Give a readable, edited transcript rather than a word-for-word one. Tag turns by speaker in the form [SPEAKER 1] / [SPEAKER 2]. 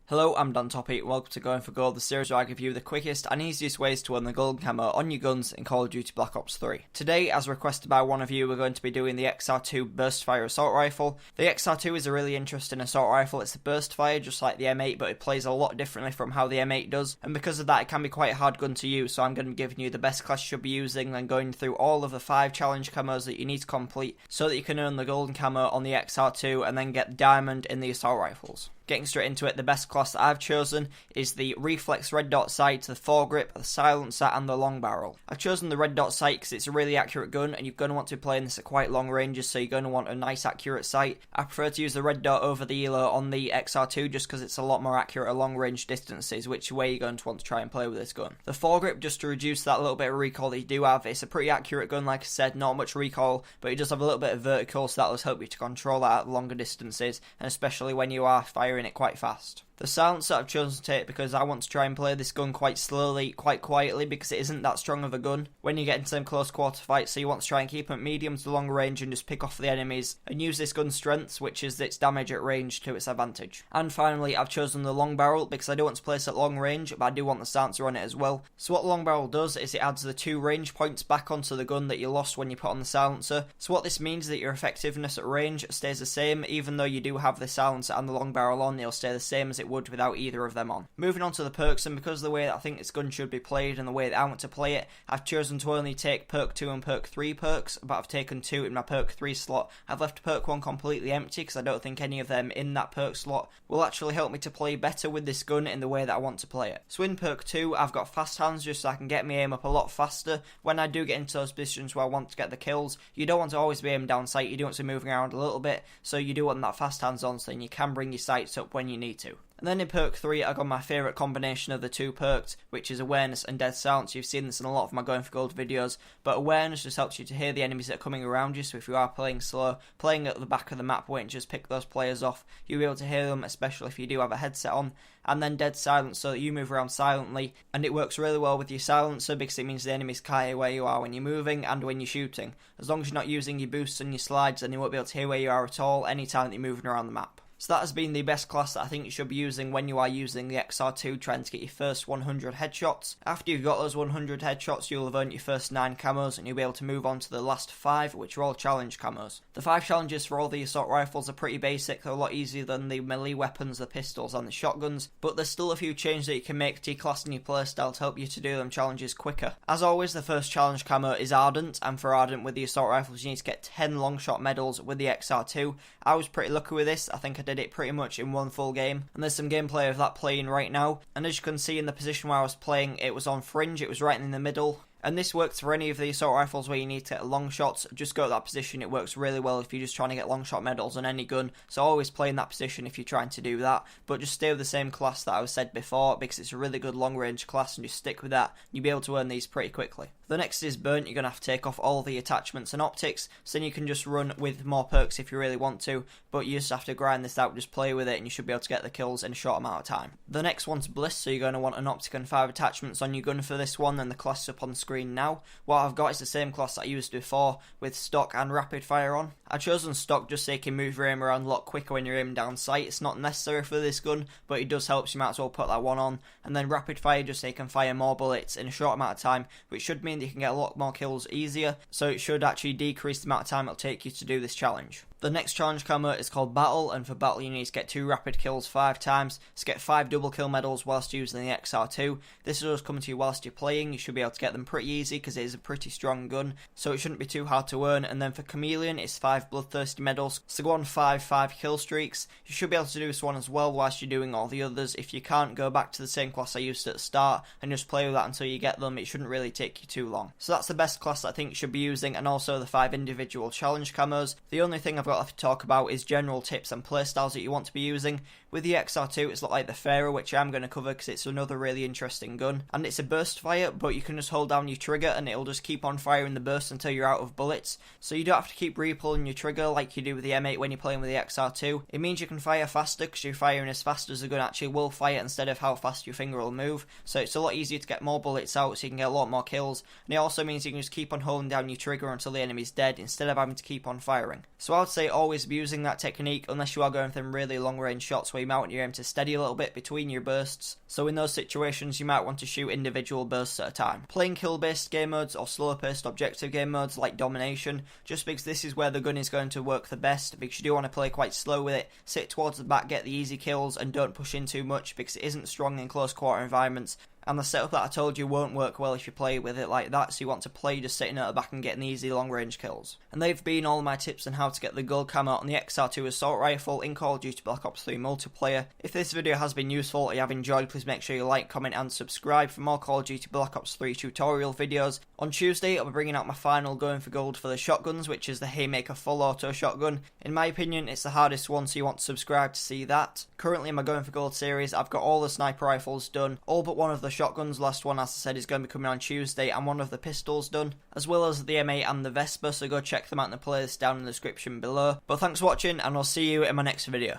[SPEAKER 1] Hello, I'm Dan Toppy, welcome to Going for Gold, the series where I give you the quickest and easiest ways to earn the Gold Camo on your guns in Call of Duty Black Ops 3. Today, as requested by one of you, we're going to be doing the XR-2 Burst Fire Assault Rifle. The XR-2 is a really interesting assault rifle. It's a burst fire just like the M8, but it plays a lot differently from how the M8 does, and because of that it can be quite a hard gun to use, so I'm going to be giving you the best class you should be using and going through all of the 5 challenge camos that you need to complete so that you can earn the Golden Camo on the XR-2 and then get Diamond in the assault rifles. Getting straight into it, the best class that I've chosen is the Reflex Red Dot Sight, the foregrip, the silencer and the long barrel. I've chosen the Red Dot Sight because it's a really accurate gun and you're going to want to be playing this at quite long ranges, so you're going to want a nice accurate sight. I prefer to use the Red Dot over the ELO on the XR2 just because it's a lot more accurate at long range distances, which way you're going to want to try and play with this gun. The foregrip, just to reduce that little bit of recoil that you do have, it's a pretty accurate gun, like I said, not much recoil, but it does have a little bit of vertical, so that will help you to control that at longer distances, and especially when you are firing it quite fast. The silencer I've chosen to take because I want to try and play this gun quite slowly, quite quietly, because it isn't that strong of a gun when you get into some close quarter fights, so you want to try and keep it at medium to long range and just pick off the enemies and use this gun's strengths, which is its damage at range, to its advantage. And finally, I've chosen the long barrel because I do want to place at long range, but I do want the silencer on it as well. So what the long barrel does is it adds the 2 range points back onto the gun that you lost when you put on the silencer. So what this means is that your effectiveness at range stays the same, even though you do have the silencer and the long barrel on, it'll stay the same as it would without either of them on. Moving on to the perks, and because of the way that I think this gun should be played and the way that I want to play it, I've chosen to only take perk 2 and perk 3 perks, but I've taken 2 in my perk 3 slot. I've left perk 1 completely empty because I don't think any of them in that perk slot will actually help me to play better with this gun in the way that I want to play it. So in perk 2, I've got fast hands just so I can get my aim up a lot faster. When I do get into those positions where I want to get the kills, you don't want to always be aimed down sight, you do want to be moving around a little bit, so you do want that fast hands on so then you can bring your sights up when you need to. And then in perk 3, I got my favourite combination of the 2 perks, which is awareness and dead silence. You've seen this in a lot of my Going for Gold videos, but awareness just helps you to hear the enemies that are coming around you, so if you are playing slow, playing at the back of the map where you just pick those players off, you'll be able to hear them, especially if you do have a headset on. And then dead silence, so that you move around silently, and it works really well with your silencer because it means the enemies can't hear where you are when you're moving and when you're shooting. As long as you're not using your boosts and your slides, then you won't be able to hear where you are at all anytime that you're moving around the map. So that has been the best class that I think you should be using when you are using the XR2 trying to get your first 100 headshots. After you've got those 100 headshots, you'll have earned your first 9 camos and you'll be able to move on to the last 5, which are all challenge camos. The 5 challenges for all the assault rifles are pretty basic, they're a lot easier than the melee weapons, the pistols and the shotguns, but there's still a few changes that you can make to your class and your playstyle to help you to do them challenges quicker. As always, the first challenge camo is Ardent, and for Ardent with the assault rifles you need to get 10 long shot medals with the XR2. I was pretty lucky with this, I think I did it pretty much in one full game, and there's some gameplay of that playing right now, and as you can see in the position where I was playing, it was on fringe, it was right in the middle. And this works for any of the assault rifles where you need to get long shots. Just go to that position, it works really well if you're just trying to get long shot medals on any gun, so always play in that position if you're trying to do that, but just stay with the same class that I said before because it's a really good long range class and just stick with that, you'll be able to earn these pretty quickly. The next is Burnt. You're going to have to take off all the attachments and optics, so then you can just run with more perks if you really want to, but you just have to grind this out, just play with it and you should be able to get the kills in a short amount of time. The next one's Bliss, so you're going to want an optic and 5 attachments on your gun for this one, and the class is up on the screen now. What I've got is the same class that I used before with stock and rapid fire on. I've chosen stock just so you can move your aim around a lot quicker when you're aiming down sight. It's not necessary for this gun, but it does help, so you might as well put that one on. And then rapid fire just so you can fire more bullets in a short amount of time, which should mean that you can get a lot more kills easier, so it should actually decrease the amount of time it'll take you to do this challenge. The next challenge camo is called Battle, and for Battle you need to get 2 rapid kills 5 times, to get 5 double kill medals whilst using the XR2. This will just come to you whilst you're playing, you should be able to get them pretty easy because it is a pretty strong gun, so it shouldn't be too hard to earn. And then for Chameleon it's 5 bloodthirsty medals, so go on 5 kill streaks. You should be able to do this one as well whilst you're doing all the others. If you can't, go back to the same class I used at the start and just play with that until you get them, it shouldn't really take you too long. So that's the best class that I think you should be using, and also the 5 individual challenge camos. The only thing I've got left to talk about is general tips and playstyles that you want to be using. With the XR2 it's a lot like the Pharaoh, which I'm going to cover because it's another really interesting gun, and it's a burst fire, but you can just hold down your trigger and it'll just keep on firing the burst until you're out of bullets, so you don't have to keep re-pulling your trigger like you do with the M8 when you're playing with the XR2. It means you can fire faster because you're firing as fast as the gun actually will fire instead of how fast your finger will move, so it's a lot easier to get more bullets out so you can get a lot more kills, and it also means you can just keep on holding down your trigger until the enemy's dead instead of having to keep on firing. So I would say always abusing that technique unless you are going for them really long range shots where you might want your aim to steady a little bit between your bursts, so in those situations you might want to shoot individual bursts at a time. Playing kill based game modes or slower paced objective game modes like domination, just because this is where the gun is going to work the best, because you do want to play quite slow with it, sit towards the back, get the easy kills and don't push in too much because it isn't strong in close quarter environments. And the setup that I told you won't work well if you play with it like that, so you want to play just sitting at the back and getting the easy long range kills. And they've been all my tips on how to get the Gold Camo on the XR-2 assault rifle in Call of Duty Black Ops 3 multiplayer. If this video has been useful or you have enjoyed, please make sure you like, comment and subscribe for more Call of Duty Black Ops 3 tutorial videos. On Tuesday I'll be bringing out my final going for gold for the shotguns, which is the Haymaker full auto shotgun. In my opinion it's the hardest one, so you want to subscribe to see that. Currently in my going for gold series I've got all the sniper rifles done, all but one of the shotguns. Last one, as I said, is going to be coming on Tuesday, and one of the pistols done, as well as the M8 and the Vespa, so go check them out in the playlist down in the description below. But thanks for watching, and I'll see you in my next video.